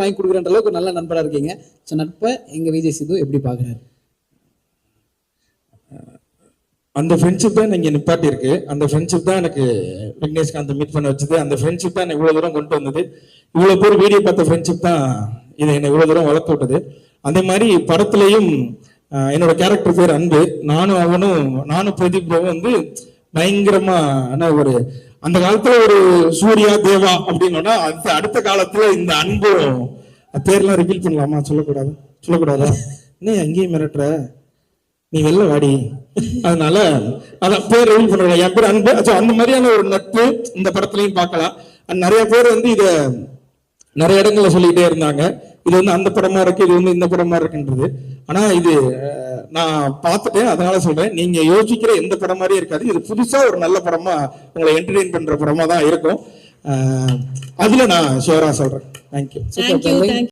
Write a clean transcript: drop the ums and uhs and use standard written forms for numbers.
வாங்கி கொடுக்குற அளவுக்கு நல்ல நண்பராக இருக்கீங்க. ஸோ நட்பை எங்க விஜய் சித்து எப்படி பாக்குறாரு? அந்த ஃப்ரெண்ட்ஷிப் தான் இங்கே நிப்பாட்டி இருக்கு. அந்த ஃப்ரெண்ட்ஷிப் தான் எனக்கு விக்னேஷ்காந்த் மீட் பண்ண வச்சது. அந்த ஃப்ரெண்ட்ஷிப் தான் இவ்வளவு தூரம் கொண்டு வந்தது. இவ்வளவு பேர் வீடியோ பார்த்த ஃப்ரெண்ட்ஷிப் தான் இதை என்னை இவ்வளவு தூரம் வளர்த்து விட்டது. அதே மாதிரி படத்துலையும் என்னோட கேரக்டர் பேர் அன்பு. நானும் பிரதீப் ப்ரோவும் வந்து பயங்கரமான ஒரு அந்த காலத்துல ஒரு சூர்யா தேவா அப்படின்னா அடுத்த காலத்துல இந்த அன்பு பேர்லாம் ரிவீல் பண்ணலாமா? சொல்லக்கூடாதா? இன்னும் அங்கேயும் மிரட்டுற, நீ வெளில வாடி. அதனால அதான் பேர் ரிவீல் பண்ற, என் பேர் அன்பு. அந்த மாதிரியான ஒரு நட்பு இந்த படத்துலயும் பார்க்கலாம். நிறைய பேர் வந்து இத நிறைய இடங்கள்ல சொல்லிக்கிட்டே இருந்தாங்க, இது வந்து அந்த படமா இருக்கு, இது வந்து இந்த படமா இருக்குன்றது. ஆனா இது நான் பார்த்துட்டேன், அதனால சொல்றேன், நீங்க யோசிக்கிற எந்த படம் மாதிரியும் இருக்காது. இது புதுசா ஒரு நல்ல படமா உங்களை என்டர்டெயின் பண்ற படமா தான் இருக்கும். அதுல நான் ஷியரா சொல்றேன். தேங்க்யூ.